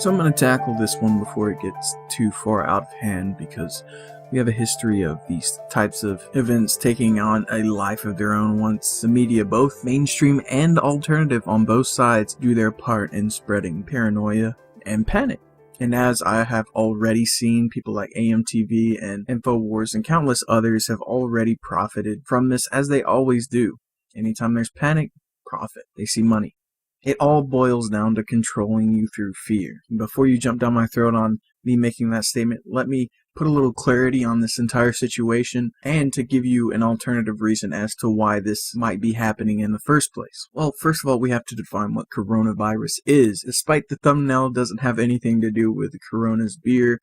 So I'm going to tackle this one before it gets too far out of hand, because we have a history of these types of events taking on a life of their own once the media, both mainstream and alternative on both sides, do their part in spreading paranoia and panic. And as I have already seen, people like AMTV and InfoWars and countless others have already profited from this, as they always do. Anytime there's panic, profit. They see money. It all boils down to controlling you through fear. Before you jump down my throat on me making that statement, let me put a little clarity on this entire situation and to give you an alternative reason as to why this might be happening in the first place. Well, first of all, we have to define what coronavirus is. Despite the thumbnail doesn't have anything to do with Corona's beer,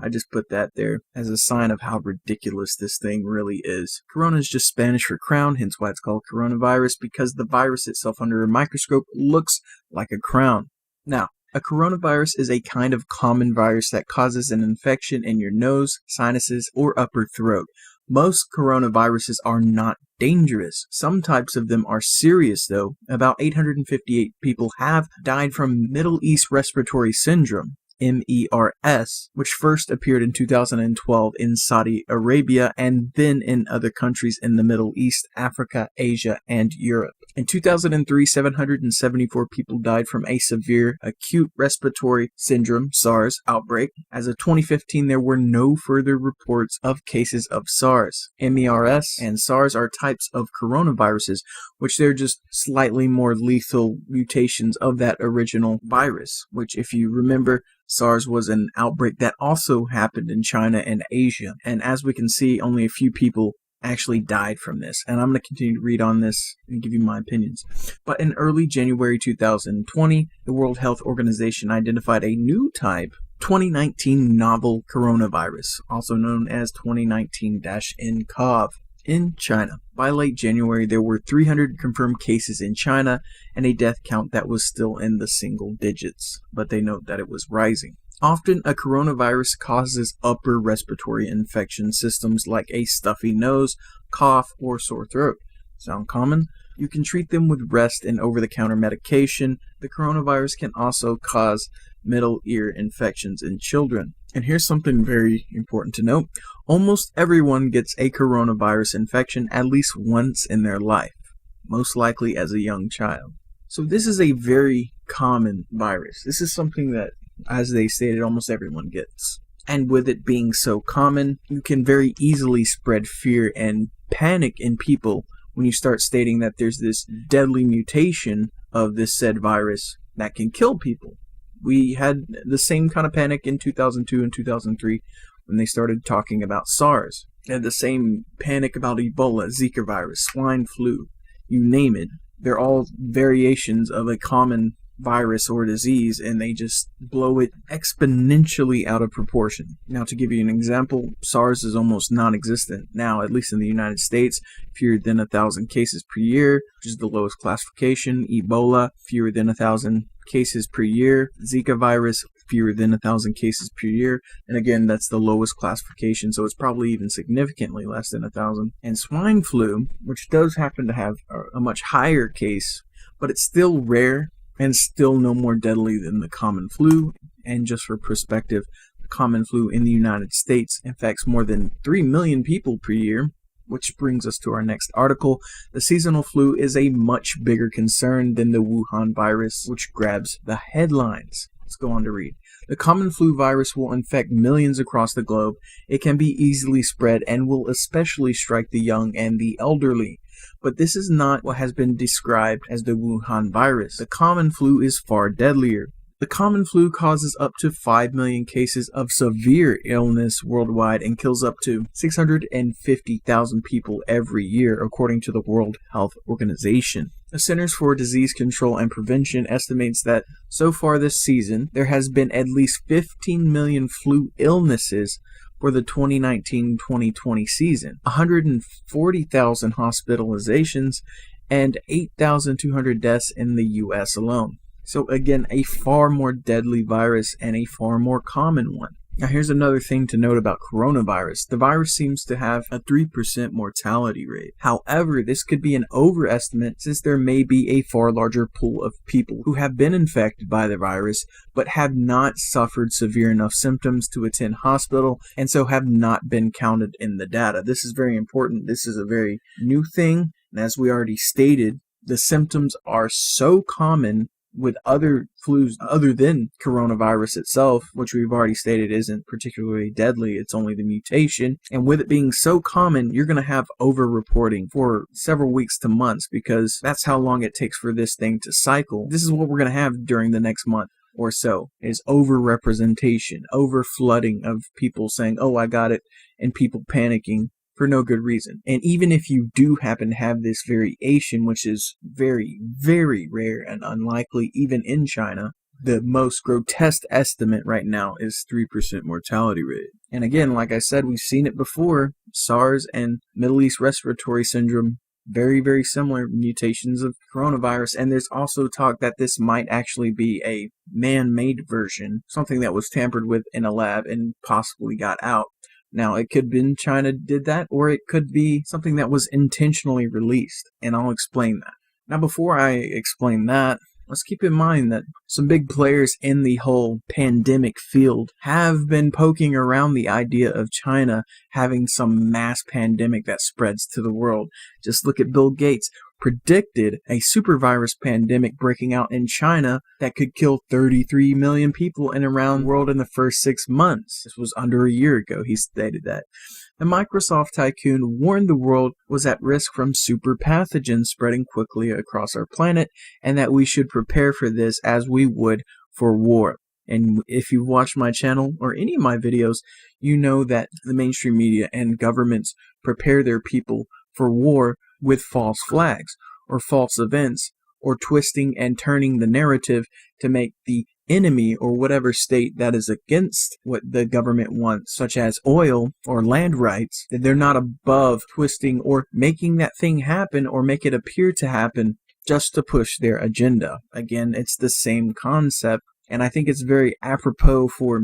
I just put that there as a sign of how ridiculous this thing really is. Corona is just Spanish for crown, hence why it's called coronavirus, because the virus itself under a microscope looks like a crown. Now, a coronavirus is a kind of common virus that causes an infection in your nose, sinuses, or upper throat. Most coronaviruses are not dangerous. Some types of them are serious though. About 858 people have died from Middle East Respiratory Syndrome, MERS, which first appeared in 2012 in Saudi Arabia and then in other countries in the Middle East, Africa, Asia, and Europe. In 2003, 774 people died from a severe acute respiratory syndrome, SARS, outbreak. As of 2015, there were no further reports of cases of SARS. MERS and SARS are types of coronaviruses, which they're just slightly more lethal mutations of that original virus, which, if you remember, SARS was an outbreak that also happened in China and Asia. And as we can see, only a few people actually died from this. And I'm going to continue to read on this and give you my opinions. But in early January 2020, the World Health Organization identified a new type, 2019 novel coronavirus, also known as 2019-nCoV, in China. By late January, there were 300 confirmed cases in China and a death count that was still in the single digits, but they note that it was rising. Often, a coronavirus causes upper respiratory infection systems like a stuffy nose, cough, or sore throat. Sound common? You can treat them with rest and over-the-counter medication. The coronavirus can also cause middle ear infections in children. And here's something very important to note. Almost everyone gets a coronavirus infection at least once in their life, most likely as a young child. So this is a very common virus. This is something that, as they stated, almost everyone gets. And with it being so common, you can very easily spread fear and panic in people when you start stating that there's this deadly mutation of this said virus that can kill people. We had the same kind of panic in 2002 and 2003 when they started talking about SARS. They had the same panic about Ebola, Zika virus, swine flu, you name it. They're all variations of a common virus or disease, and they just blow it exponentially out of proportion. Now, to give you an example, SARS is almost non-existent now, at least in the United States. Fewer than 1,000 cases per year, which is the lowest classification. Ebola, fewer than 1,000 cases per year. Zika virus, fewer than 1,000 cases per year. And again, that's the lowest classification, so it's probably even significantly less than 1,000. And swine flu, which does happen to have a much higher case, but it's still rare and still no more deadly than the common flu. And just for perspective, the common flu in the United States infects more than 3 million people per year, which brings us to our next article. The seasonal flu is a much bigger concern than the Wuhan virus, which grabs the headlines. Let's go on to read. The common flu virus will infect millions across the globe. It can be easily spread and will especially strike the young and the elderly. But this is not what has been described as the Wuhan virus. The common flu is far deadlier. The common flu causes up to 5 million cases of severe illness worldwide and kills up to 650,000 people every year, according to the World Health Organization. The Centers for Disease Control and Prevention estimates that so far this season, there has been at least 15 million flu illnesses for the 2019-2020 season, 140,000 hospitalizations, and 8,200 deaths in the U.S. alone. So again, a far more deadly virus and a far more common one. Now here's another thing to note about coronavirus. The virus seems to have a 3% mortality rate. However, this could be an overestimate since there may be a far larger pool of people who have been infected by the virus but have not suffered severe enough symptoms to attend hospital and so have not been counted in the data. This is very important. This is a very new thing. And as we already stated, the symptoms are so common with other flus other than coronavirus itself, which we've already stated isn't particularly deadly, it's only the mutation. And with it being so common, you're going to have over-reporting for several weeks to months because that's how long it takes for this thing to cycle. This is what we're going to have during the next month or so, is over-representation, over-flooding of people saying, oh, I got it, and people panicking for no good reason. And even if you do happen to have this variation, which is very, very rare and unlikely, even in China, the most grotesque estimate right now is 3% mortality rate. And again, like I said, we've seen it before. SARS and Middle East Respiratory Syndrome, very, very similar mutations of coronavirus. And there's also talk that this might actually be a man-made version, something that was tampered with in a lab and possibly got out. Now, it could have been China did that, or it could be something that was intentionally released, and I'll explain that. Now, before I explain that, let's keep in mind that some big players in the whole pandemic field have been poking around the idea of China having some mass pandemic that spreads to the world. Just look at Bill Gates. Predicted a super virus pandemic breaking out in China that could kill 33 million people in around the world in the first 6 months. This was under a year ago, he stated that. The Microsoft tycoon warned the world was at risk from super pathogens spreading quickly across our planet and that we should prepare for this as we would for war. And if you've watched my channel or any of my videos, you know that the mainstream media and governments prepare their people for war with false flags or false events or twisting and turning the narrative to make the enemy or whatever state that is against what the government wants, such as oil or land rights, that they're not above twisting or making that thing happen or make it appear to happen just to push their agenda. Again, it's the same concept, and I think it's very apropos for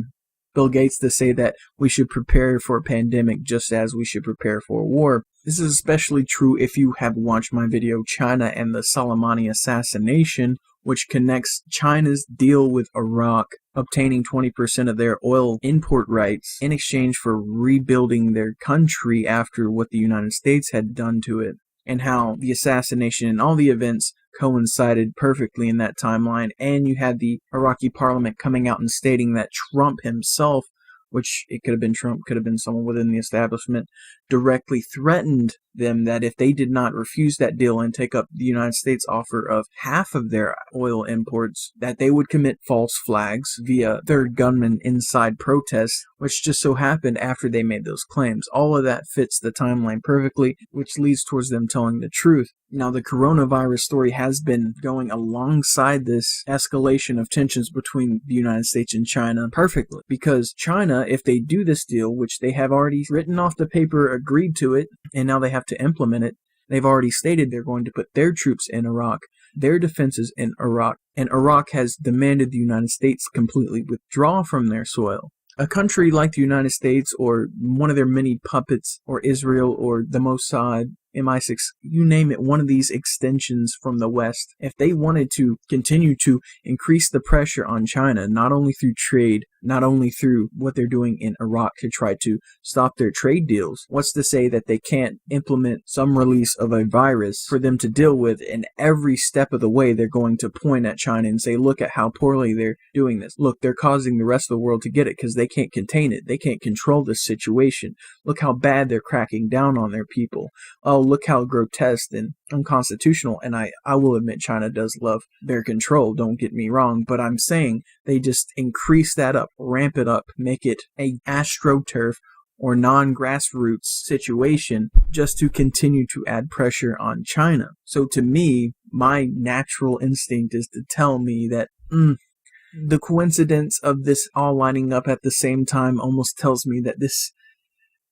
Bill Gates to say that we should prepare for a pandemic just as we should prepare for a war. This is especially true if you have watched my video China and the Soleimani assassination, which connects China's deal with Iraq, obtaining 20% of their oil import rights in exchange for rebuilding their country after what the United States had done to it, and how the assassination and all the events coincided perfectly in that timeline. And you had the Iraqi parliament coming out and stating that Trump himself, which it could have been Trump, could have been someone within the establishment, directly threatened them that if they did not refuse that deal and take up the United States offer of half of their oil imports, that they would commit false flags via third gunman inside protests, which just so happened after they made those claims. All of that fits the timeline perfectly, which leads towards them telling the truth. Now, the coronavirus story has been going alongside this escalation of tensions between the United States and China perfectly, because China, if they do this deal, which they have already written off the paper, agreed to it, and now they have to implement it, they've already stated they're going to put their troops in Iraq, their defenses in Iraq, and Iraq has demanded the United States completely withdraw from their soil. A country like the United States, or one of their many puppets, or Israel, or the Mossad, MI6, you name it, one of these extensions from the West, if they wanted to continue to increase the pressure on China, not only through trade, not only through what they're doing in Iraq to try to stop their trade deals, what's to say that they can't implement some release of a virus for them to deal with, and every step of the way they're going to point at China and say, look at how poorly they're doing this. Look, they're causing the rest of the world to get it because they can't contain it. They can't control this situation. Look how bad they're cracking down on their people. Oh, look how grotesque and unconstitutional. And I will admit China does love their control, don't get me wrong, but I'm saying they just increase that up, ramp it up, make it a astroturf or non-grassroots situation just to continue to add pressure on China. So to me, my natural instinct is to tell me that the coincidence of this all lining up at the same time almost tells me that this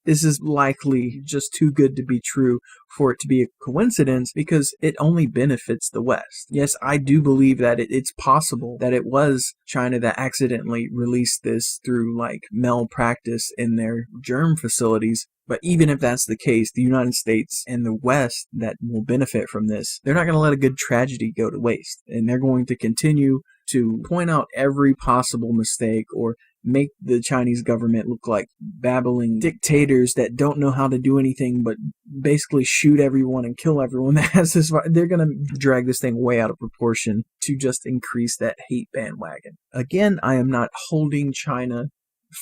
This is likely just too good to be true for it to be a coincidence, because it only benefits the West. Yes, I do believe that it's possible that it was China that accidentally released this through like malpractice in their germ facilities. But even if that's the case, the United States and the West that will benefit from this, they're not going to let a good tragedy go to waste. And they're going to continue to point out every possible mistake or make the Chinese government look like babbling dictators that don't know how to do anything but basically shoot everyone and kill everyone that has this. They're going to drag this thing way out of proportion to just increase that hate bandwagon. Again, I am not holding China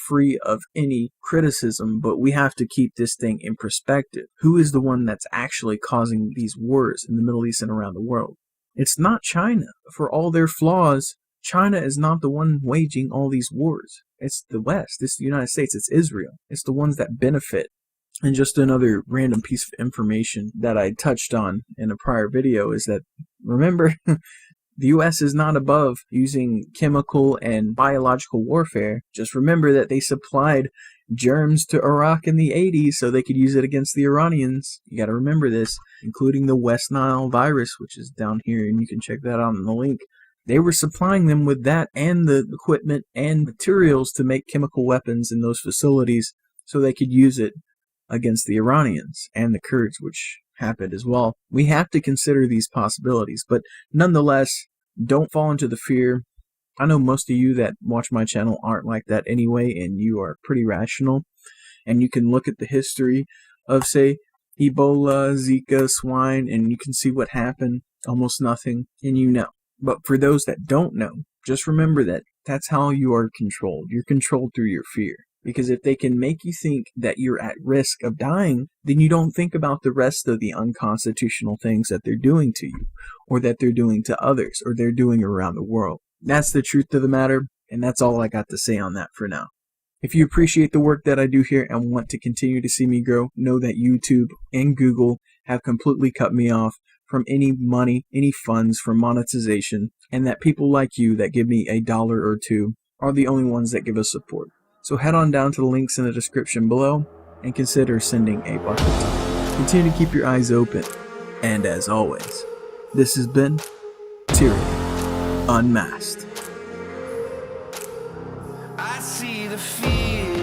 free of any criticism, but we have to keep this thing in perspective. Who is the one that's actually causing these wars in the Middle East and around the world? It's not China. For all their flaws, China is not the one waging all these wars. It's the West. It's the United States. It's Israel. It's the ones that benefit. And just another random piece of information that I touched on in a prior video is that, remember, the U.S. is not above using chemical and biological warfare. Just remember that they supplied germs to Iraq in the 80s so they could use it against the Iranians. You got to remember this, including the West Nile virus, which is down here, and you can check that out in the link. They were supplying them with that and the equipment and materials to make chemical weapons in those facilities so they could use it against the Iranians and the Kurds, which happened as well. We have to consider these possibilities, but nonetheless, don't fall into the fear. I know most of you that watch my channel aren't like that anyway, and you are pretty rational, and you can look at the history of, say, Ebola, Zika, swine, and you can see what happened, almost nothing, and you know. But for those that don't know, just remember that that's how you are controlled. You're controlled through your fear. Because if they can make you think that you're at risk of dying, then you don't think about the rest of the unconstitutional things that they're doing to you, or that they're doing to others, or they're doing around the world. That's the truth of the matter, and that's all I got to say on that for now. If you appreciate the work that I do here and want to continue to see me grow, know that YouTube and Google have completely cut me off from any money, any funds from monetization, and that people like you that give me $1 or $2 are the only ones that give us support. So head on down to the links in the description below and consider sending a bucket tip. Continue to keep your eyes open. And as always, this has been Tyranny Unmasked. I see the fear.